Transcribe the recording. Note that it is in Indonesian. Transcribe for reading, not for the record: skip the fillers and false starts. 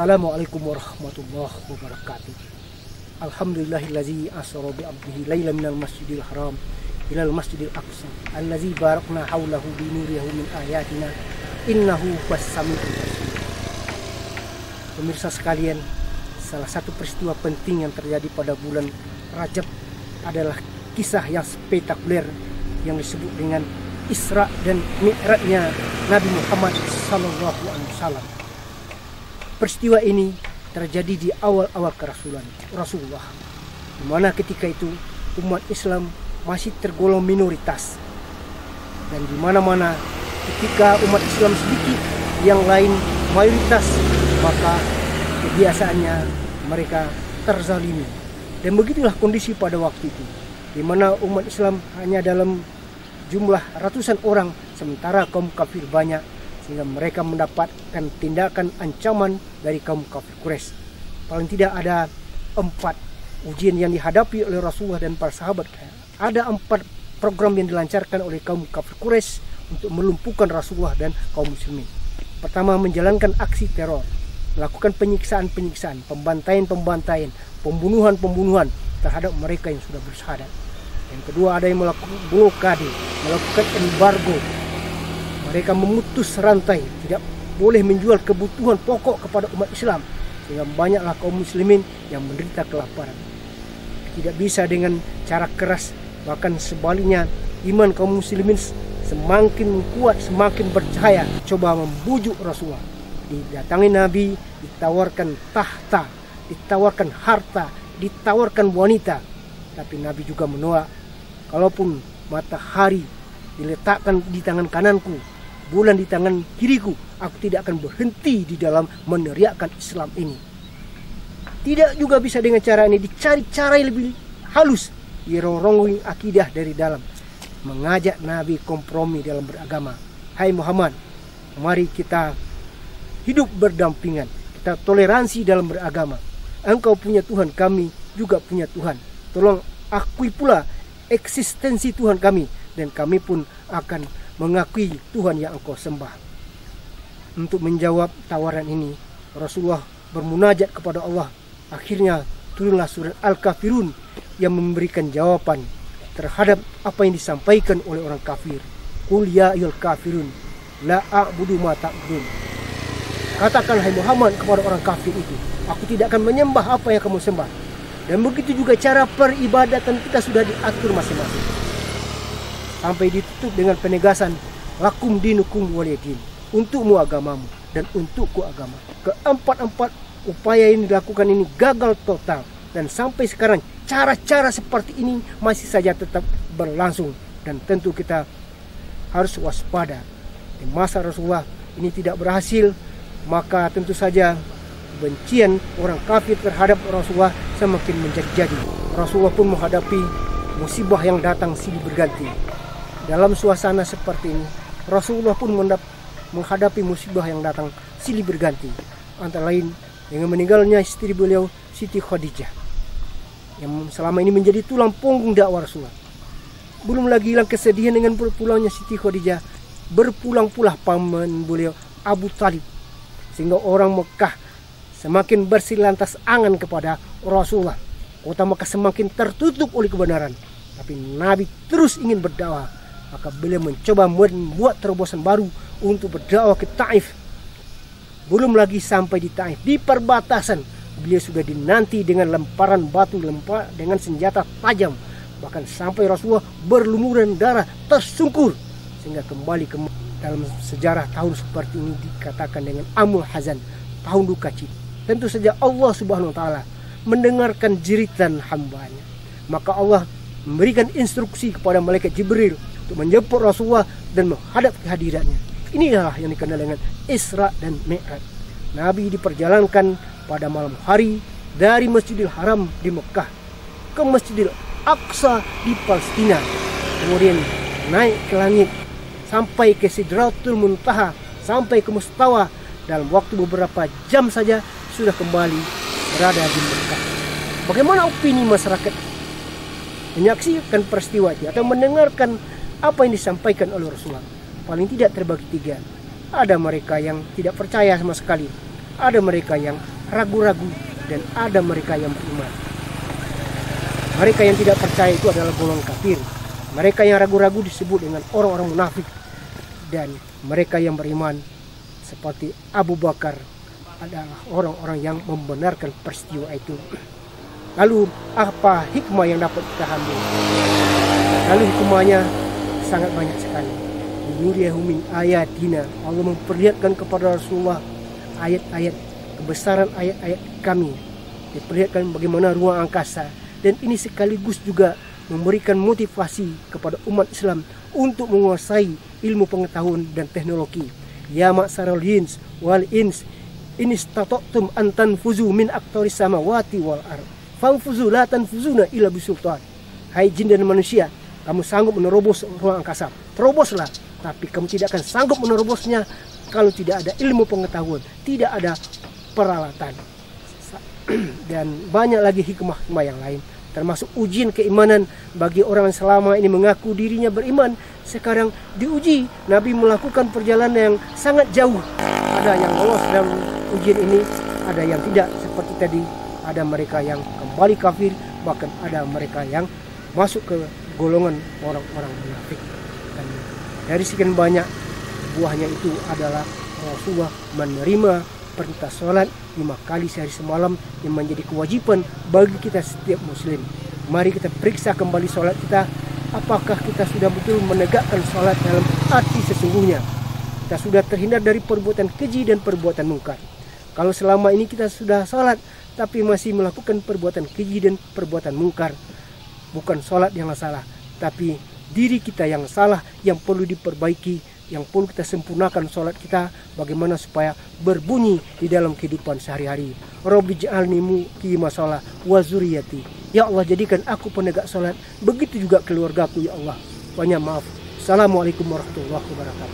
Assalamualaikum warahmatullahi wabarakatuh. Alhamdulillahillazi asra bi 'abdihi lailan minal masjidil haram ilal masjidil aqsa allazi barakna haulahu bi nurihi min ayatina innahu was-sami'ul basir. Pemirsa sekalian, salah satu peristiwa penting yang terjadi pada bulan Rajab adalah kisah yang spektakuler yang disebut dengan Isra dan Mi'rajnya Nabi Muhammad SAW. Peristiwa ini terjadi di awal-awal kerasulan Rasulullah, di mana ketika itu umat Islam masih tergolong minoritas, dan di mana-mana ketika umat Islam sedikit, yang lain mayoritas, maka kebiasaannya mereka terzalimi. Dan begitulah kondisi pada waktu itu, di mana umat Islam hanya dalam jumlah ratusan orang, sementara kaum kafir banyak, sehingga mereka mendapatkan tindakan ancaman dari kaum kafir Quraisy. Paling tidak ada 4 ujian yang dihadapi oleh Rasulullah dan para sahabat. Ada 4 program yang dilancarkan oleh kaum kafir Quraisy untuk melumpuhkan Rasulullah dan kaum muslimin. Pertama, menjalankan aksi teror, melakukan penyiksaan-penyiksaan, pembantaian-pembantaian, pembunuhan-pembunuhan terhadap mereka yang sudah bersyahadat. Yang kedua, ada yang melakukan blokade, melakukan embargo. Mereka memutus rantai, tidak boleh menjual kebutuhan pokok kepada umat Islam, sehingga banyaklah kaum muslimin yang menderita kelaparan. Tidak bisa dengan cara keras, bahkan sebaliknya iman kaum muslimin semakin kuat, semakin bercahaya. Coba membujuk Rasulullah, didatangi Nabi, ditawarkan tahta, ditawarkan harta, ditawarkan wanita, tapi Nabi juga menolak. Kalaupun matahari diletakkan di tangan kananku, bulan di tangan kiriku, aku tidak akan berhenti di dalam meneriakkan Islam ini. Tidak juga bisa dengan cara ini, dicari cara yang lebih halus, dirongrong akidah dari dalam, mengajak Nabi kompromi dalam beragama. Hai Muhammad, mari kita hidup berdampingan, kita toleransi dalam beragama. Engkau punya Tuhan, kami juga punya Tuhan. Tolong akui pula eksistensi Tuhan kami, dan kami pun akan mengakui Tuhan yang engkau sembah. Untuk menjawab tawaran ini, Rasulullah bermunajat kepada Allah. Akhirnya turunlah surat Al-Kafirun yang memberikan jawaban terhadap apa yang disampaikan oleh orang kafir. Qul ya ayyuhal kafirun la a'budu ma ta'budun. Katakan hai Muhammad kepada orang kafir itu, aku tidak akan menyembah apa yang kamu sembah. Dan begitu juga cara peribadatan kita sudah diatur masing-masing, sampai ditutup dengan penegasan lakum dinukum waliyadin, untukmu agamamu dan untukku agama. Keempat upaya yang dilakukan ini gagal total, dan sampai sekarang cara-cara seperti ini masih saja tetap berlangsung, dan tentu kita harus waspada. Di masa Rasulullah ini tidak berhasil, maka tentu saja kebencian orang kafir terhadap Rasulullah semakin menjadi-jadi. Rasulullah pun menghadapi musibah yang datang silih berganti. Dalam suasana seperti ini, Rasulullah pun menghadapi musibah yang datang silih berganti. Antara lain dengan meninggalnya istri beliau Siti Khadijah, yang selama ini menjadi tulang punggung dakwah Rasulullah. Belum lagi hilang kesedihan dengan berpulangnya Siti Khadijah, berpulang pula paman beliau Abu Talib, sehingga orang Mekah semakin bersilantas angan kepada Rasulullah. Kota Mekah semakin tertutup oleh kebenaran, tapi Nabi terus ingin berdakwah. Maka beliau mencoba membuat terobosan baru untuk berdakwah ke Taif. Belum lagi sampai di Taif, di perbatasan beliau sudah dinanti dengan lemparan batu, dengan senjata tajam. Bahkan sampai Rasulullah berlumuran darah, tersungkur, sehingga kembali ke dalam sejarah tahun seperti ini dikatakan dengan Amul Hazan, tahun duka cita. Tentu saja Allah Subhanahu wa taala mendengarkan jeritan hambanya. Maka Allah memberikan instruksi kepada malaikat Jibril untuk menjemput Rasulullah dan menghadap kehadirannya. Inilah yang dikenal dengan Isra dan Mi'raj. Nabi diperjalankan pada malam hari dari Masjidil Haram di Mekah ke Masjidil Aqsa di Palestina. Kemudian naik ke langit sampai ke Sidratul Muntaha, sampai ke Mustawa. Dalam waktu beberapa jam saja sudah kembali berada di Mekah. Bagaimana opini masyarakat menyaksikan peristiwa itu atau mendengarkan apa yang disampaikan oleh Rasulullah? Paling tidak terbagi tiga. Ada mereka yang tidak percaya sama sekali, ada mereka yang ragu-ragu, dan ada mereka yang beriman. Mereka yang tidak percaya itu adalah golongan kafir. Mereka yang ragu-ragu disebut dengan orang-orang munafik. Dan mereka yang beriman seperti Abu Bakar adalah orang-orang yang membenarkan peristiwa itu. Lalu apa hikmah yang dapat kita ambil? Lalu hikmahnya sangat banyak sekali. Nuriyahu min ayatina. Allah memperlihatkan kepada Rasulullah ayat-ayat, kebesaran ayat-ayat kami. Diperlihatkan bagaimana ruang angkasa. Dan ini sekaligus juga memberikan motivasi kepada umat Islam untuk menguasai ilmu pengetahuan dan teknologi. Ya ma'saral jins wal ins in istata'tum an tanfuzu min aqtaris samawati wal ard fanfuzu la tanfuzuna illa bisultan. Hai jin dan manusia, kamu sanggup menerobos ruang angkasa, teroboslah, tapi kamu tidak akan sanggup menerobosnya kalau tidak ada ilmu pengetahuan, tidak ada peralatan. Dan banyak lagi hikmah-hikmah yang lain, termasuk ujian keimanan bagi orang yang selama ini mengaku dirinya beriman. Sekarang diuji, Nabi melakukan perjalanan yang sangat jauh. Ada yang lolos dalam ujian ini, ada yang tidak. Seperti tadi, ada mereka yang kembali kafir, bahkan ada mereka yang masuk ke golongan orang-orang munafik. Dan dari sekian banyak, buahnya itu adalah Rasulullah menerima perintah sholat 5 kali sehari semalam yang menjadi kewajiban bagi kita setiap muslim. Mari kita periksa kembali sholat kita, apakah kita sudah betul menegakkan sholat dalam arti sesungguhnya. Kita sudah terhindar dari perbuatan keji dan perbuatan mungkar. Kalau selama ini kita sudah sholat tapi masih melakukan perbuatan keji dan perbuatan mungkar, bukan sholat yang salah, tapi diri kita yang salah, yang perlu diperbaiki, yang perlu kita sempurnakan sholat kita, bagaimana supaya berbunyi di dalam kehidupan sehari-hari. Rabbi ja'alni muqima shalah wa zuriyati. Ya Allah, jadikan aku penegak sholat, begitu juga keluargaku ya Allah. Banyak maaf. Assalamualaikum warahmatullahi wabarakatuh.